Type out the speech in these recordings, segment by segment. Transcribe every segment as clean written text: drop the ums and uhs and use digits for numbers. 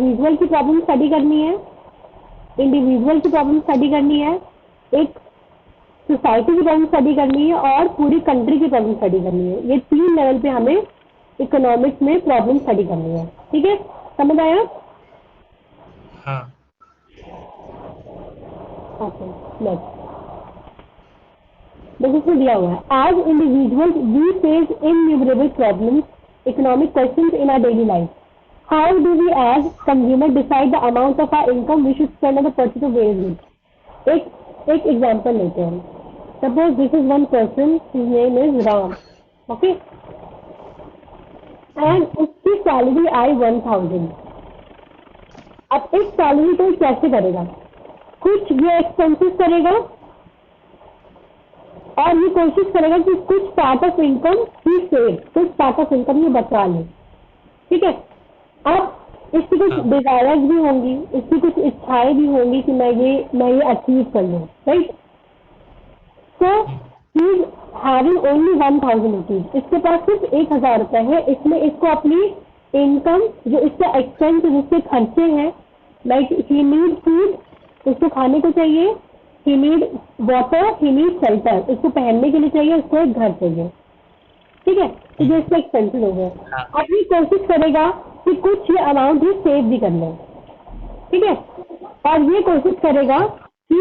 Individual की problem study करनी है, इंडिविजुअल की प्रॉब्लम स्टडी करनी है, एक सोसाइटी की प्रॉब्लम स्टडी करनी है और पूरी कंट्री की प्रॉब्लम स्टडी करनी है। ये 3 लेवल पे हमें इकोनॉमिक्स में प्रॉब्लम स्टडी करनी है। ठीक है, समझ आया? हाँ। ओके, नेक्स्ट देखो इसमें दिया हुआ है, as individual we face innumerable problems, economic questions in our daily life. How do we as consumer decide the amount of our income we should spend on the purchase of various goods? एक example लेते हैं। Suppose this is one person, his name is Ram, okay, and उसकी salary आई 1000। अब इस salary को कैसे करेगा? कुछ ये एक्सपेंसेस करेगा और ये कोशिश करेगा कि कुछ part of income he save, कुछ पार्ट ऑफ इनकम ये बचा ले। ठीक है, अब इसकी कुछ डिजायर्स भी होंगी, इसकी कुछ इच्छाएं भी होंगी कि मैं ये अचीव कर लूँ, right? So he is having only 1000 rupees, इसके पास सिर्फ 1000 रुपए है। इसमें इसको अपनी इनकम, जो इसका एक्सपेंस, जिसके खर्चे हैं, लाइक ही नीड फूड, उसको खाने को चाहिए, ही नीड वाटर, ही नीड शेल्टर, इसको पहनने के लिए चाहिए, उसको एक घर चाहिए। ठीक है, तो ये इसका एक्सपेंसिव हो गया। अब ये कोशिश करेगा कि कुछ ये अमाउंट ही सेव भी कर ले। ठीक है, और ये कोशिश करेगा कि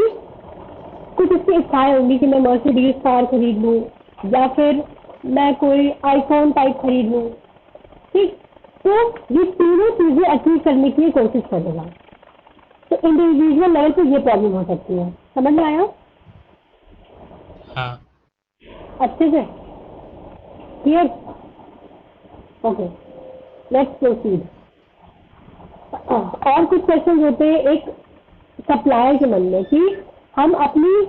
कुछ इसकी इच्छाएं होंगी कि मैं मर्सिडीज कार खरीद लूँ या फिर मैं कोई आईफोन टाइप खरीद लूँ। ठीक, तो ये तीनों चीजें अचीव करने की कोशिश करेगा। तो इंडिविजुअल लेवल पे ये प्रॉब्लम हो सकती है। समझ में आया? हाँ। अच्छे से क्लियर? Okay, let's proceed. और कुछ क्वेश्चन होते हैं एक सप्लायर के मन में कि हम अपनी,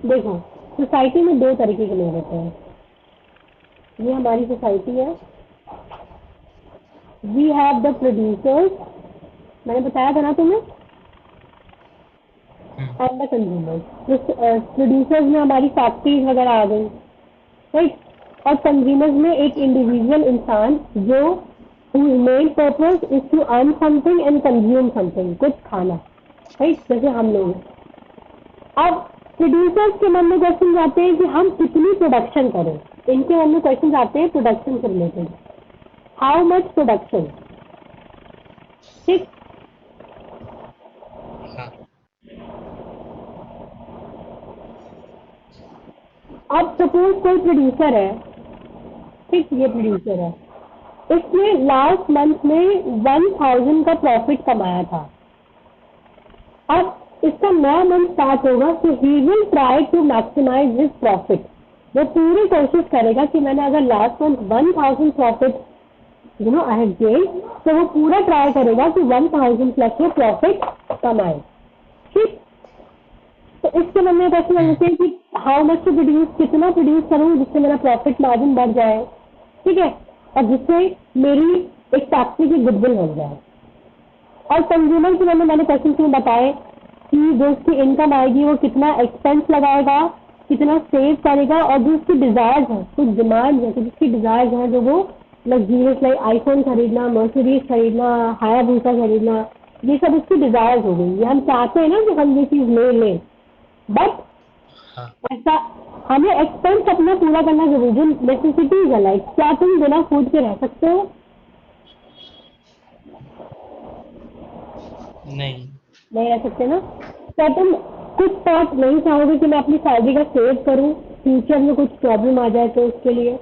देखो सोसाइटी में 2 तरीके के लोग होते हैं। ये हमारी सोसाइटी है, वी हैव द प्रोड्यूसर्स, मैंने बताया था ना तुम्हें, एंड द कंज्यूमर्स। प्रोड्यूसर्स में हमारी फैक्ट्रीज वगैरह आ गई, राइट? और कंज्यूमर्स में एक इंडिविजुअल इंसान जो whose main purpose is to earn something and consume something, कुछ खाना, राइट? जैसे हम लोग। अब प्रोड्यूसर्स के मन में क्वेश्चन आते हैं कि हम कितनी प्रोडक्शन करें। इनके मन में क्वेश्चन आते हैं प्रोडक्शन से रिलेटेड, हाउ मच प्रोडक्शन। ठीक, अब सपोज कोई प्रोड्यूसर है, ठीक, ये प्रोड्यूसर है, इसने लास्ट मंथ में 1000 का प्रॉफिट कमाया था। अब इसका नया मंथ स्टार्ट होगा, तो he will try to maximise his profit. वो पूरी कोशिश करेगा कि मैंने अगर last month 1000 profit I have gain, तो वो पूरा ट्राई करेगा कि 1000 प्लस में प्रॉफिट कमाए। ठीक, तो इसके मन में क्वेश्चन आते हैं कि हाउ मच टू प्रोड्यूस, कितना प्रोड्यूस करूँ जिससे मेरा प्रॉफिट मार्जिन बढ़ जाए। ठीक है, और जिससे मेरी एक फैक्ट्री की गुडविल बन जाए। और कंज्यूमर के मन में मैंने क्वेश्चन क्यों बताए कि जो उसकी इनकम आएगी वो कितना एक्सपेंस लगाएगा, कितना सेव करेगा, और जो उसकी डिजायर्स है, कुछ डिमांड है, जिसकी डिजायर्स है, जो वो लग्जरियस लाइक आईफोन खरीदना, मर्सिडीज खरीदना, हायाबुसा खरीदना, ये सब उसकी डिजायर्स हो गई। ये हम चाहते हैं ना कि हम ये चीज ले लें, बट ऐसा हमें एक्सपेंस अपना पूरा करना जरूरी, जो नेसेसिटीज है। लाइक क्या तुम बिना फूड के रह सकते हो? नहीं रह सकते ना। क्या तुम कुछ पार्ट नहीं चाहोगे कि मैं अपनी सैलरी का सेव करूं, फ्यूचर में कुछ प्रॉब्लम आ जाए तो उसके लिए?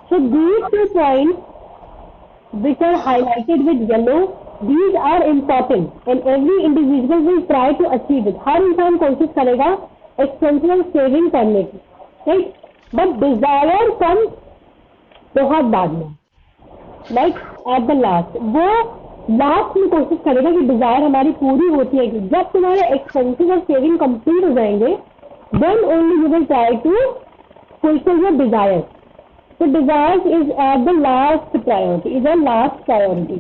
So these 2 points which are highlighted with yellow, these are important and every individual will try to achieve it. हर इंसान कोशिश करेगा एक्सपेंसिव सेविंग करने की, राइट? बट डिजायर कम बहुत बाद में, लाइक एट द लास्ट। वो लास्ट में कोशिश करेगा कि डिजायर हमारी पूरी होती है कि जब तुम्हारे एक्सपेंसिव और सेविंग कंप्लीट हो जाएंगे, then only you will try to fulfil your desire. So desires is at the last priority, is the last priority.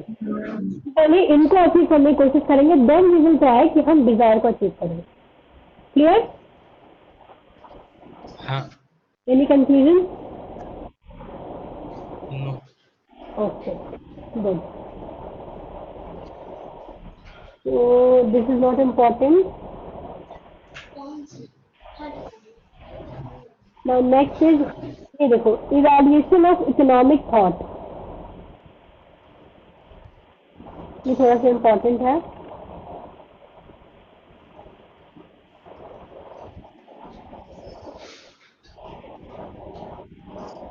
पहले इनको अचीव करने की कोशिश करेंगे, then we will try कि हम डिजायर को अचीव करें। क्लियर? हाँ। Any confusion? No. Okay, good. So this is not important. Now next is ये देखो इवैल्यूएशन ऑफ इकोनॉमिक थॉट, ये थोड़ा सा इम्पोर्टेंट है.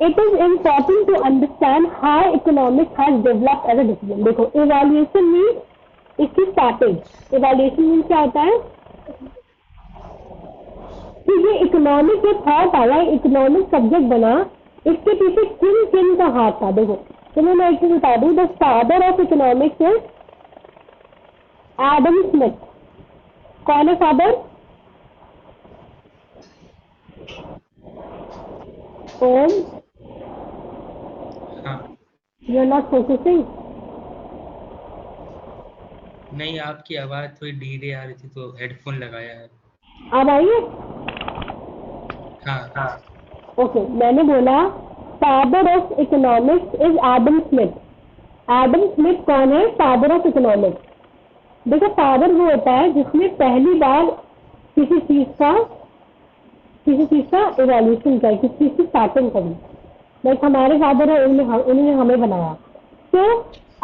It is important to understand how economics has developed as a discipline. देखो evaluation mean इसकी starting, evaluation mean क्या होता है कि ये इकोनॉमिक जो थॉट आया, इकोनॉमिक सब्जेक्ट बना, इसके पीछे किन किन का हाथ था. देखो तुम्हें मैं एक चीज बता दूं, the father of economics is Adam Smith. कौन है फादर? ओम, हाँ. You are not focusing. नहीं, आपकी आवाज थोड़ी धीरे आ रही थी तो हेडफोन लगाया है. अब आइए. हाँ. ओके, मैंने बोला father of economics is Adam Smith. Adam Smith कौन है? Father of economics. देखो फादर वो होता है जिसने पहली बार किसी चीज का इवैल्यूएशन किया, किसी चीज की स्टार्टिंग करी. लाइक हमारे फादर है, उन्होंने हमें बनाया. तो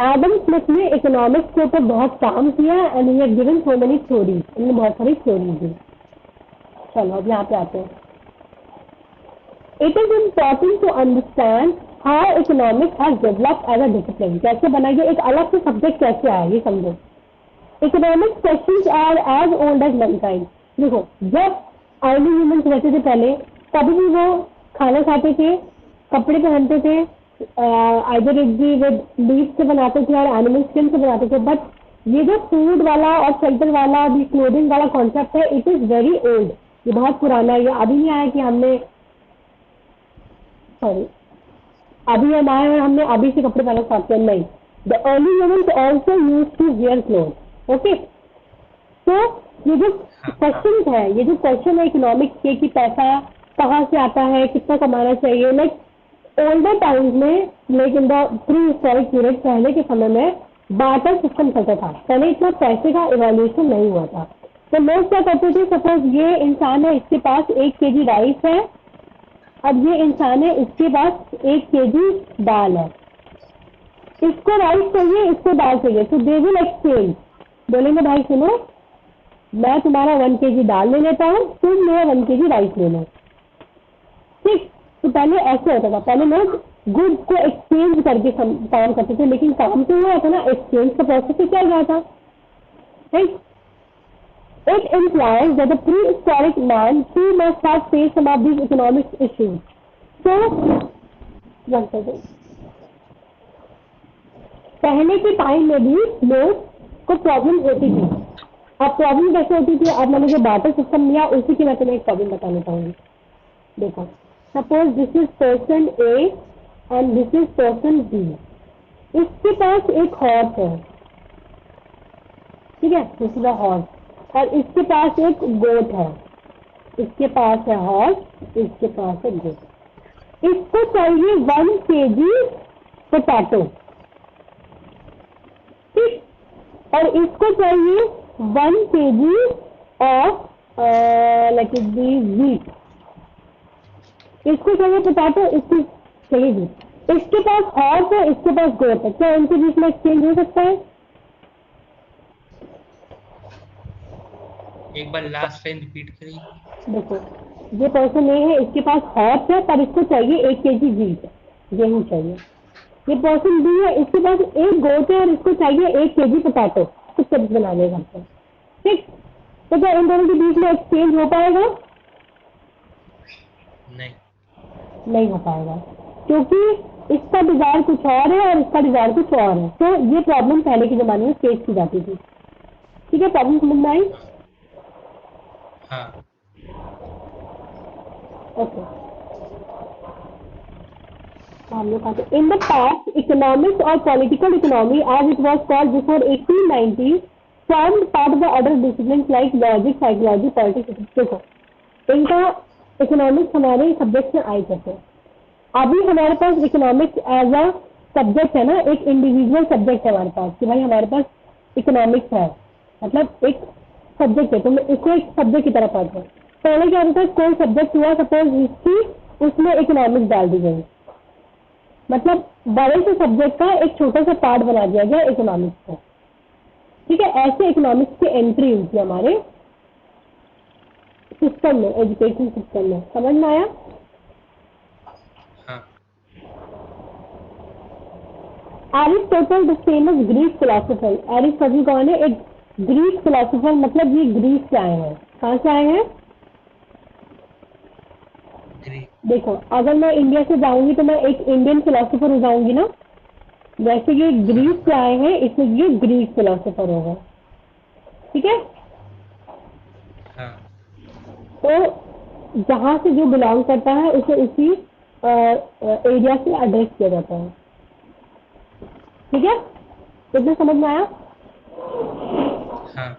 एडम स्मिथ ने इकोनॉमिक्स के ऊपर बहुत काम किया and he has given so many theories. उन्होंने बहुत सारी थ्योरीज दी. चलो अब यहाँ पे आते हैं. It is important to understand how economics has developed as a discipline. कैसे बना, ये एक अलग से सब्जेक्ट कैसे आया ये समझो. Economics questions are as old as mankind. देखो जब अर्ली ह्यूमंस रहते थे पहले, तभी भी वो खाना खाते थे, कपड़े पहनते थे, either it be with leaf से बनाते थे और एनिमल स्किन से बनाते थे. बट ये जो फूड वाला और शेल्टर वाला भी क्लोथिंग वाला कॉन्सेप्ट है, इट इज वेरी ओल्ड. ये बहुत पुराना है. ये अभी नहीं आया कि हमने अभी हम आए और हमने अभी से कपड़े पहनना स्टार्ट किया. नहीं, the early humans also used to wear cloth. Okay, तो ये जो क्वेश्चन है, ये जो क्वेश्चन है इकोनॉमिक्स के कि पैसा कहाँ से आता है, कितना कमाना चाहिए, लाइक ओल्डर टाइम्स में, like in the pre historic period, पहले के समय में बार्टर सिस्टम चलता था. पहले इतना पैसे का इवैल्यूएशन नहीं हुआ था. तो लोग क्या करते थे, सपोज ये इंसान है, इसके पास 1 kg राइस है. अब ये इंसान है, इसके पास 1 kg दाल है. इसको राइस चाहिए, इसको दाल चाहिए. तो दे विल एक्सचेंज. बोलेंगे भाई सुनो, मैं तुम्हारा 1 kg दाल ले लेता हूँ, तुम मेरा 1 kg राइस ले लो. ठीक. तो पहले ऐसे होता था. पहले लोग गुड्स को एक्सचेंज करके काम करते थे, लेकिन काम तो हुआ था ना, एक्सचेंज का प्रोसेस ही चल रहा था. ठीक. It implies that the prehistoric man too must have faced some of these economic issues. So, one second. पहले के टाइम में भी लोग को प्रॉब्लम होती थी. अब प्रॉब्लम कैसे होती थी? अब मैंने जो बार्टर सिस्टम लिया उसी की मैं तुम्हें एक प्रॉब्लम बताना चाहूंगी. देखो, suppose this is person A and this is person B. इसके पास एक हॉर्स है. ठीक है, दिस इज अ हॉर्स. और इसके पास एक गोट है. इसके पास है हॉर्स, इसके पास है गोट. इसको चाहिए 1 kg पोटैटो. ठीक. और इसको चाहिए 1 kg of like it be wheat. इसको चाहिए पोटैटो, इसको चाहिए व्हीट. इसके पास हॉर्स है, इसके पास गोट है. क्या इनके बीच में एक्सचेंज हो सकता है? एक बार लास्ट लाइन रिपीट करिए. देखो, ये पर्सन ए है, इसके पास हॉर्स है, पर इसको चाहिए 1 kg व्हीट, गेहूं चाहिए. ये पर्सन बी है, इसके पास एक गोट है और इसको चाहिए 1 kg पोटैटो. कुछ सब्जी बना लेगा. ठीक. तो क्या इन दोनों के बीच में एक्सचेंज हो पाएगा? नहीं हो पाएगा, क्योंकि इसका डिजायर कुछ और है और इसका डिजायर कुछ और है. तो ये प्रॉब्लम पहले के जमाने में फेस की जाती थी. ठीक है, प्रॉब्लम समझ में आई? हाँ. ओके. हम लोग कहते हैं इन द पास्ट इकोनॉमिक्स और political economy as it was called before 1890 formed part of the other disciplines like logic, psychology, politics. देखो, इनका इकोनॉमिक्स हमारे सब्जेक्ट में आई कैसे. अभी हमारे पास इकोनॉमिक्स एज अ सब्जेक्ट है ना, एक इंडिविजुअल सब्जेक्ट है हमारे पास कि भाई हमारे पास इकोनॉमिक्स है. मतलब एक सब्जेक्ट है, तो मैं इसको एक सब्जेक्ट की तरह पढ़ते हैं। पहले क्या होता है, कोई सब्जेक्ट हुआ, सपोज हिस्ट्री, उसमें इकोनॉमिक्स डाल दी गई, मतलब बड़े से सब्जेक्ट का एक छोटा सा पार्ट बना दिया गया इकोनॉमिक्स का। ठीक है, ऐसे इकोनॉमिक्स की एंट्री हुई थी हमारे सिस्टम में, एजुकेशन सिस्टम में। समझ में आया? हाँ Aristotle the famous Greek philosopher. Aristotle कौन है? एक ग्रीक फिलोसोफर, मतलब ये ग्रीक से आए हैं। कहाँ से आए हैं? ग्रीक। देखो, अगर मैं इंडिया से जाऊंगी तो मैं एक इंडियन फिलोसोफर हो जाऊंगी ना, वैसे ये हाँ ग्रीक से आए हैं, इसलिए ये ग्रीक फिलोसोफर होगा। ठीक है, हाँ तो जहां से जो बिलोंग करता है उसे उसी एरिया से एड्रेस किया जाता है। ठीक है, इतना समझ में आया? हाँ।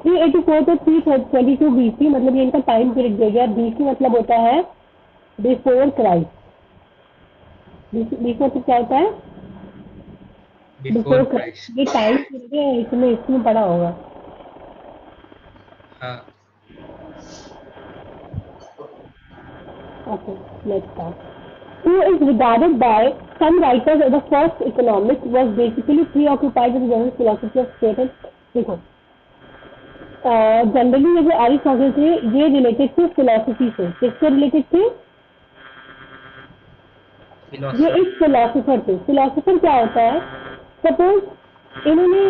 384 to 322 BC, मतलब ये इनका टाइम पीरियड दिया गया। BC मतलब होता है बिफोर क्राइस्ट। बीसी मतलब क्या होता है? Before before Christ. क्राइस्ट। ये टाइम पीरियड है, इसमें पढ़ा होगा। हाँ Okay, let's start. Who is regarded by some writers as the first economist, was basically preoccupied with the general philosophy of state and देखो, जनरली ये जो एरिस्टोटल थे, ये रिलेटेड थे फिलोसफी से। किससे रिलेटेड थे? ये फिलोसफी। एक फिलोसोफर थे। फिलोसोफर क्या होता है? सपोज इन्होंने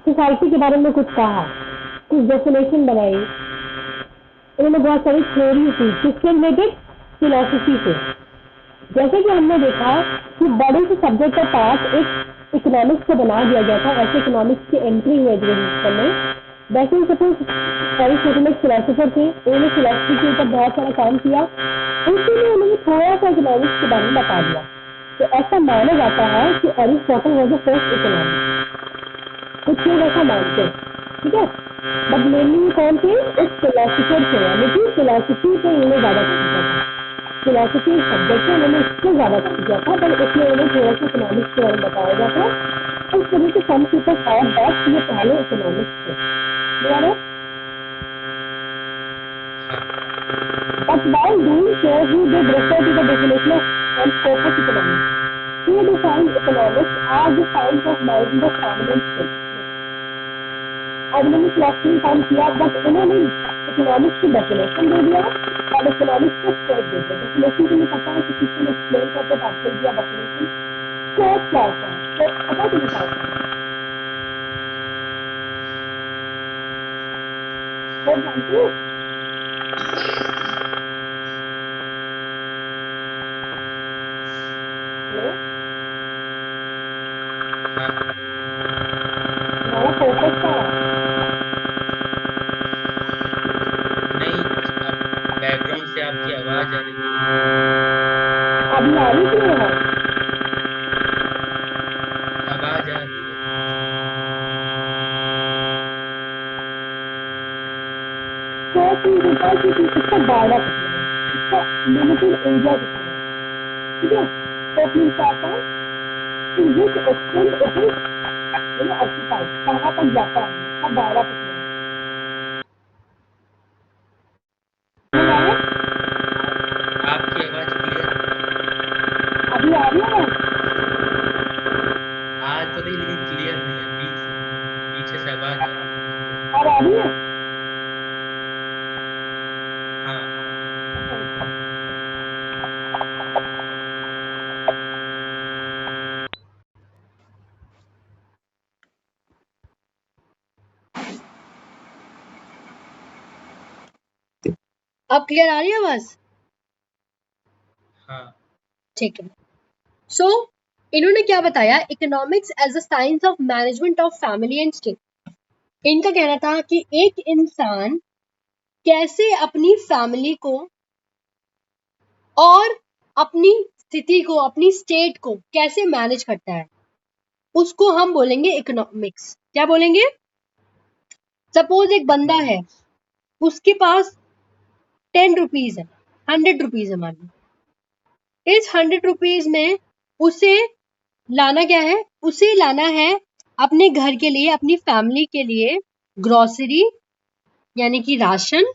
सोसाइटी के बारे में कुछ कहा, कुछ डेफिनेशन बनाई, इन्होंने बहुत सारी थ्योरी थी। किससे रिलेटेड? फिलोसफी से। जैसे कि हमने देखा कि बड़े से सब्जेक्ट का पार्ट एक इकोनॉमिक्स को बना दिया गया था, ऐसे इकोनॉमिक्स की एंट्री हुई एजुकेशन सिस्टम में। वैसे ही सपोज एरिस्टोटल एक फिलोसोफर थे, उन्होंने फिलोसफी के ऊपर बहुत सारा काम किया, इसीलिए उन्होंने थोड़ा सा इकोनॉमिक्स के बारे में बता दिया। तो ऐसा माना जाता है कि Aristotle was the first economics. कुछ लोग ऐसा मानते हैं। ठीक है, बट मेनली कौन थे? एक फिलोसोफर थे, यानी कि फिलोसफी पे उन्होंने ज्यादा काम किया था। फिलोसफी सब्जेक्ट है, उन्होंने इससे ज्यादा काम किया था, पर इसमें उन्हें थोड़ा सा इकोनॉमिक्स के बारे में बताया गया था। उस तरह से सम पीपल थॉट दैट ये पहले इकोनॉमिक्स थे। क्लियर है? हाँ But while doing so, he did refer to the definition of and scope of economics. He defined economics as the science of managing the family and state. अब इन्होंने philosophy में काम किया, बट इन्होंने economics की definition दे दिया और economics को स्कोप दे दिया। डेफिनेशन के लिए पता है कि किसी ने एक्सप्लेन करके बात कर दिया। डेफिनेशन स्कोप क्या होता है? स्कोप पता है तुम्हें क्या होता है? स्कोप जानते हो? हेलो, हाँ। तुम्हारा फोकस क्या है? नहीं, अब बैकग्राउंड से आपकी आवाज आ रही है। अभी आ रही क्यों है? आवाज आ रही है। स्कोप मीन्स होता है कि इसका दायरा कितना है, इसका लिमिटेड एरिया कितना है। ठीक है, स्कोप मीन्स क्या होता है? to which extent it is occupied, कहाँ तक जाता है, इसका दायरा कितना है। समझ आया? आपकी आवाज क्लियर नहीं आ रही। अभी आ रही है? आ तो रही लेकिन क्लियर नहीं है, पीछे से आवाज आ रही है कोई। और आ रही है? हाँ अब क्लियर आ रही है आवाज? हाँ ठीक है। सो इन्होंने क्या बताया? Economics as a science of management of family and state. इनका कहना था कि एक इंसान कैसे अपनी फैमिली को और अपनी स्थिति को, अपनी स्टेट को कैसे मैनेज करता है, उसको हम बोलेंगे इकोनॉमिक्स। क्या बोलेंगे? सपोज एक बंदा है, इकोनॉमिक्स। उसके पास 10 रुपीज है, 100 रुपीज है मान लो, इस 100 रुपीज में उसे लाना क्या है, उसे लाना है अपने घर के लिए, अपनी फैमिली के लिए ग्रोसरी यानी कि राशन,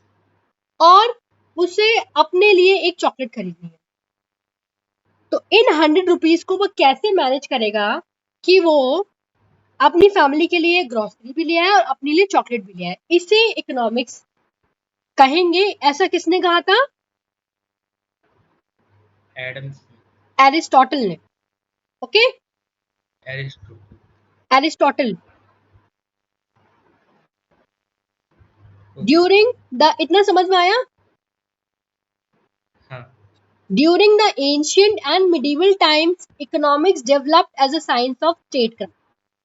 और उसे अपने लिए एक चॉकलेट खरीदनी है। तो इन 100 रुपीज को वो कैसे मैनेज करेगा कि वो अपनी फैमिली के लिए ग्रोसरी भी ले आए और अपने लिए चॉकलेट भी ले आए? इसे इकोनॉमिक्स कहेंगे। ऐसा किसने कहा था? एडम एरिस्टोटल ने। ओके, एरिस्टोटल। एरिस्टोटल ड्यूरिंग द, इतना समझ में आया? हाँ, during the ancient and medieval times economics developed as a science of statecraft.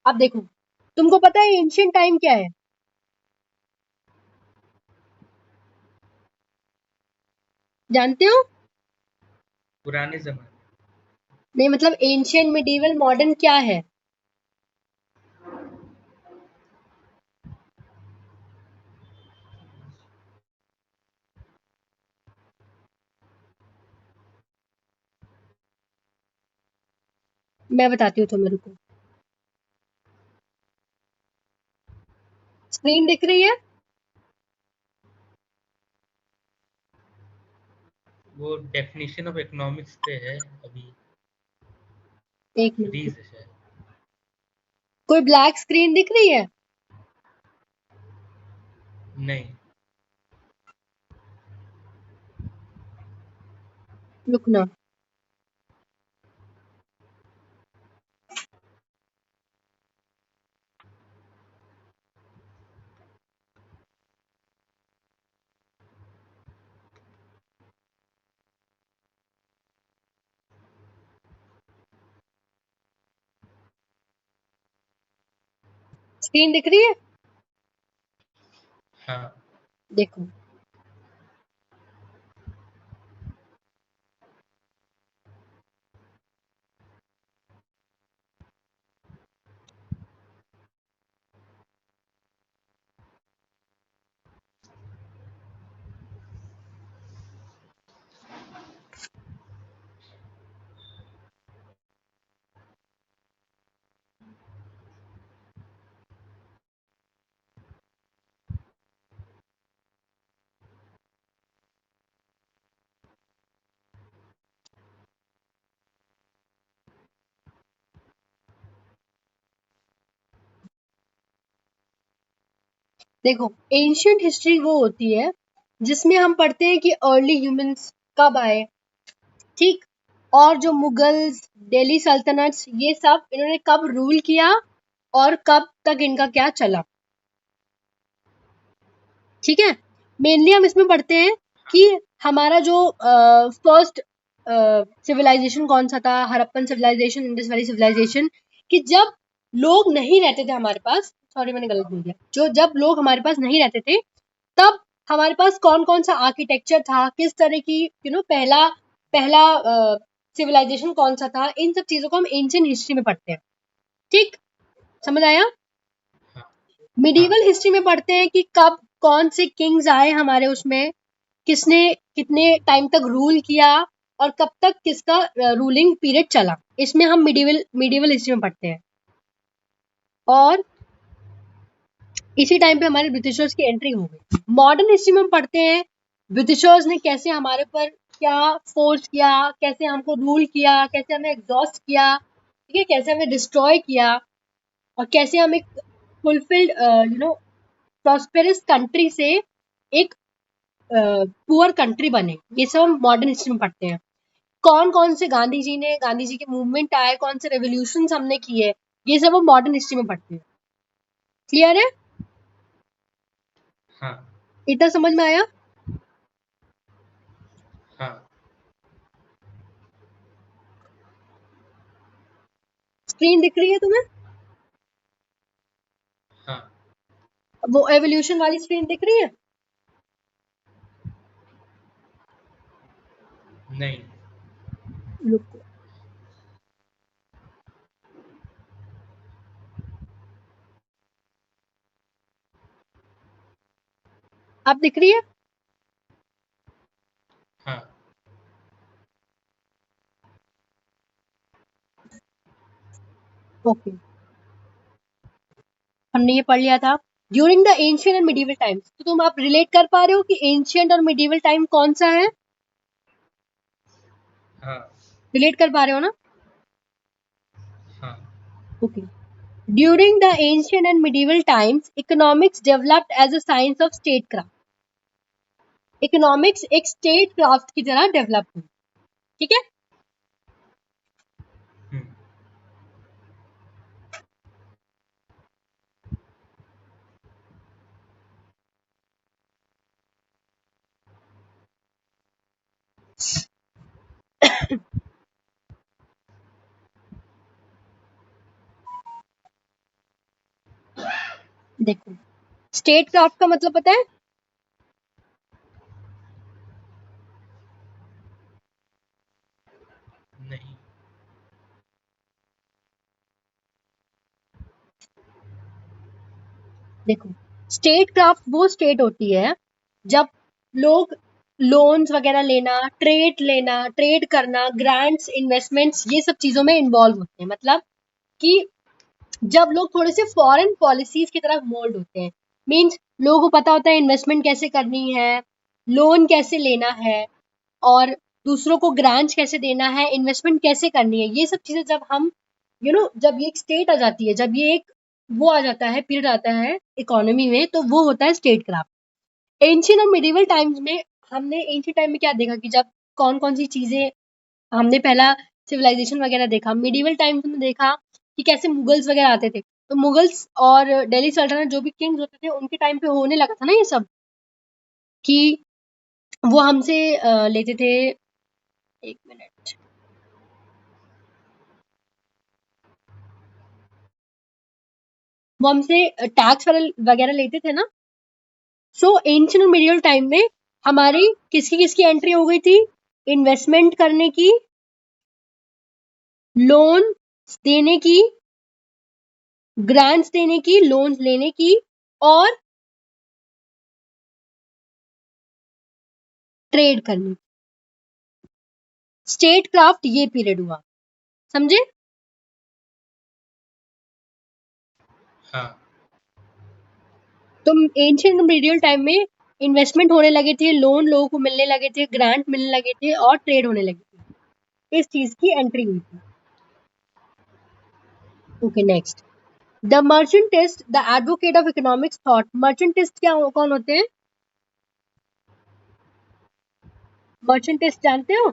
अब देखो, तुमको पता है एंशियंट टाइम क्या है? जानते हो? पुराने जमाने। नहीं, मतलब एंशियंट, मिडिवल, मॉडर्न क्या है? मैं बताती हूँ तुम्हें, रुको। स्क्रीन दिख रही है? वो डेफिनेशन ऑफ इकोनॉमिक्स पे है अभी, एक फ्री मिनट, से शायद। कोई ब्लैक स्क्रीन दिख रही है? नहीं। रुकना। स्क्रीन दिख रही है? हाँ, देखो, देखो, एंशियंट हिस्ट्री वो होती है जिसमें हम पढ़ते हैं कि अर्ली ह्यूमंस कब आए, ठीक, और जो मुगल्स, दिल्ली सल्तनत, ये सब इन्होंने कब रूल किया और कब तक इनका क्या चला, ठीक है। मेनली हम इसमें पढ़ते हैं कि हमारा जो फर्स्ट सिविलाइजेशन कौन सा था, हड़प्पन सिविलाइजेशन, इंडस वैली सिविलाइजेशन, कि जब लोग नहीं रहते थे हमारे पास, सॉरी मैंने गलत बोल दिया, जो जब लोग हमारे पास नहीं रहते थे तब हमारे पास कौन कौन सा आर्किटेक्चर था, किस तरह की पहला पहला सिविलाइजेशन कौन सा था, इन सब चीजों को हम एंशियंट हिस्ट्री में पढ़ते हैं, ठीक, समझ आया? हाँ, हाँ, मिडिवल हिस्ट्री में पढ़ते हैं कि कब कौन से किंग्स आए हमारे उसमें, किसने कितने टाइम तक रूल किया और कब तक किसका रूलिंग पीरियड चला, इसमें हम मिडिवल हिस्ट्री में पढ़ते हैं। और इसी टाइम पे हमारे ब्रिटिशर्स की एंट्री हो गई। मॉडर्न हिस्ट्री में हम पढ़ते हैं ब्रिटिशर्स ने कैसे हमारे पर क्या फोर्स किया, कैसे हमको रूल किया, कैसे हमें एग्जॉस्ट किया, ठीक है, कैसे हमें डिस्ट्रॉय किया, और कैसे हम एक फुलफिल्ड प्रॉस्पेरस कंट्री से एक पुअर कंट्री बने। ये सब हम मॉडर्न हिस्ट्री में पढ़ते हैं। कौन कौन से गांधी जी के मूवमेंट आए, कौन से रेवोल्यूशन हमने किए, ये सब हम मॉडर्न हिस्ट्री में पढ़ते हैं। क्लियर है? हाँ, इतना समझ में आया? हाँ, स्क्रीन दिख रही है तुम्हें? हाँ। वो एवोल्यूशन वाली स्क्रीन दिख रही है? नहीं। रुको, आप दिख रही है? हाँ ओके, हमने ये पढ़ लिया था। During the ancient and medieval times, तो तुम आप रिलेट कर पा रहे हो कि एंशियंट और मिडिवल टाइम कौन सा है? हाँ रिलेट कर पा रहे हो ना? हाँ okay. During the ancient and medieval times, economics developed as a science of statecraft. Economics एक स्टेट क्राफ्ट की तरह डेवलप हुई, ठीक है? हम्म, देखो, स्टेट क्राफ्ट का मतलब पता है? नहीं। देखो, स्टेट क्राफ्ट वो स्टेट होती है जब लोग लोन्स वगैरह लेना, ट्रेड करना, ग्रांट्स, इन्वेस्टमेंट्स, ये सब चीजों में इन्वॉल्व होते हैं। मतलब कि जब लोग थोड़े से फॉरेन पॉलिसीज की तरफ मोल्ड होते हैं, मीन्स लोगों को पता होता है इन्वेस्टमेंट कैसे करनी है, लोन कैसे लेना है, और दूसरों को ग्रांट्स कैसे देना है, इन्वेस्टमेंट कैसे करनी है, ये सब चीजें जब हम जब ये एक स्टेट आ जाती है, जब ये एक वो आ जाता है, पीरियड आता है इकोनॉमी में, तो वो होता है स्टेट क्राफ्ट। एंशियंट और मिडिवल टाइम्स में हमने एंशियंट टाइम में क्या देखा कि जब कौन कौन सी चीजें हमने पहला सिविलाइजेशन वगैरह देखा, मिडिवल टाइम्स में देखा कि कैसे मुगल्स वगैरह आते थे, तो मुगल्स और दिल्ली सल्तनत जो भी किंग्स होते थे उनके टाइम पे होने लगा था ना ये सब, कि वो हमसे लेते थे, एक मिनट, वो हमसे टैक्स वगैरह लेते थे ना। सो एंशियंट और मिडिवल टाइम में हमारी किसकी किसकी एंट्री हो गई थी? इन्वेस्टमेंट करने की, लोन देने की, ग्रांट्स देने की, लोन लेने की, और ट्रेड करने की। स्टेट क्राफ्ट ये पीरियड हुआ, समझे? हाँ तो एंशियंट मिडिवल टाइम में इन्वेस्टमेंट होने लगे थे, लोन लोगों को मिलने लगे थे, ग्रांट मिलने लगे थे, और ट्रेड होने लगी थी। इस चीज की एंट्री हुई थी। Okay, next, the mercantilist, the advocate of economics thought. Mercantilist क्या कौन होते हैं? मर्चेंटिस्ट जानते हो?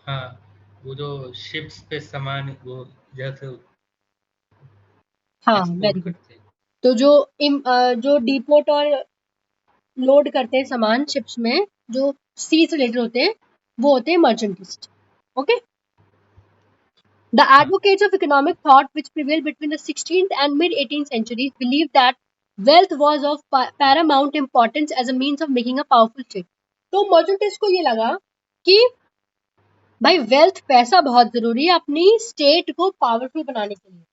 हाँ, वो जो शिप्स पे सामान वो जैसे हाँ, एक्सपोर्ट वेरी गुड। करते हैं। तो जो डिपोट और लोड करते हैं सामान शिप्स में, जो सी से रिलेटेड होते हैं, वो होते हैं मर्चेंटिस्ट। ओके। The हाँ advocates of economic thought which prevailed between the 16th and mid-18th centuries believed that wealth was of paramount importance as a means of making a powerful state. तो मर्चेंटिस्ट को ये लगा कि भाई वेल्थ, पैसा बहुत जरूरी है अपनी स्टेट को पावरफुल बनाने के लिए।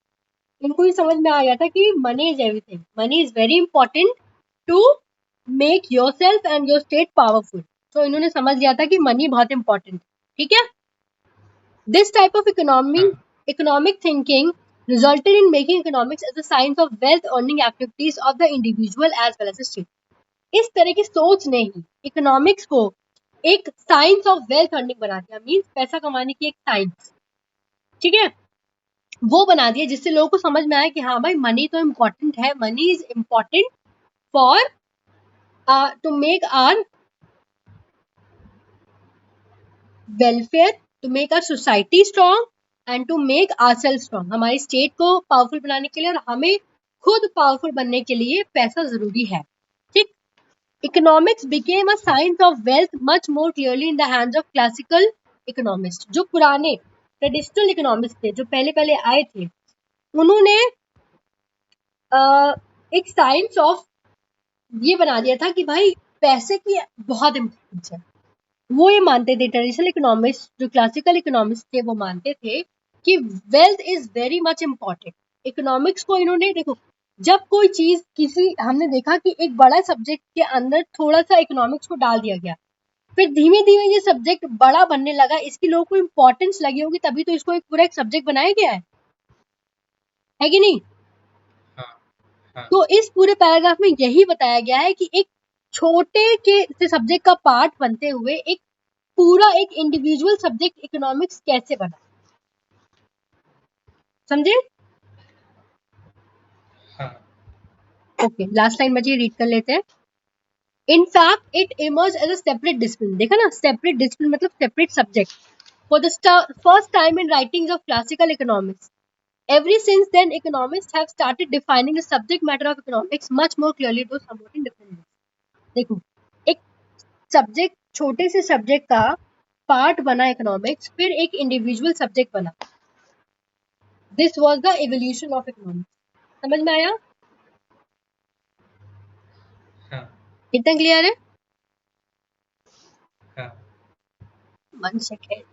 इनको ये समझ में आ गया था कि money is everything, money is very important to make yourself and your state powerful. तो इन्होंने समझ लिया था कि मनी बहुत इंपॉर्टेंट, ठीक है? This type of हाँ economic thinking resulted in making economics as a science of wealth earning activities of the individual as well as the state. इस तरह की सोच ने ही इकोनॉमिक्स को एक साइंस ऑफ वेल्थ अर्निंग बना दिया, मीन्स पैसा कमाने की एक साइंस, ठीक है? वो बना दिया जिससे लोगों को समझ में आया कि हाँ भाई मनी तो इम्पोर्टेंट है, money is important for to make our welfare, to make our society strong, and to make ourself strong. हमारी स्टेट को पावरफुल बनाने के लिए और हमें खुद पावरफुल बनने के लिए पैसा जरूरी है, ठीक? Economics became a science of wealth much more clearly in the hands of classical economist. जो पुराने ट्रेडिशनल इकोनॉमिस्ट थे, जो पहले पहले आए थे, उन्होंने एक साइंस ऑफ ये बना दिया था कि भाई पैसे की बहुत इम्पोर्टेंस है। वो ये मानते थे, ट्रेडिशनल इकोनॉमिस्ट जो क्लासिकल इकोनॉमिस्ट थे, वो मानते थे कि wealth is very much important. Economics को इन्होंने देखो, जब कोई चीज किसी हमने देखा कि एक बड़ा सब्जेक्ट के अंदर थोड़ा सा इकोनॉमिक्स को डाल दिया गया, फिर धीमे धीमे ये सब्जेक्ट बड़ा बनने लगा, इसकी लोगों को इम्पोर्टेंस लगी होगी, तभी तो इसको एक पूरा एक सब्जेक्ट बनाया गया है कि नहीं? हाँ हाँ तो इस पूरे पैराग्राफ में यही बताया गया है कि एक छोटे के सब्जेक्ट का पार्ट बनते हुए एक पूरा एक इंडिविजुअल सब्जेक्ट इकोनॉमिक्स कैसे बना, समझे? हाँ ओके, लास्ट लाइन बची, रीड कर लेते हैं। In fact, it emerged as a separate discipline. देखा ना, separate discipline मतलब separate subject. For the first time in writings of classical economics. Ever since then, economists have started defining the subject matter of economics much more clearly, though somewhat in different ways. देखो, एक subject, छोटे से subject का part बना economics, फिर एक individual subject बना. This was the evolution of economics. समझ में आया? हाँ इतना क्लियर है? हाँ 1 सेकेंड.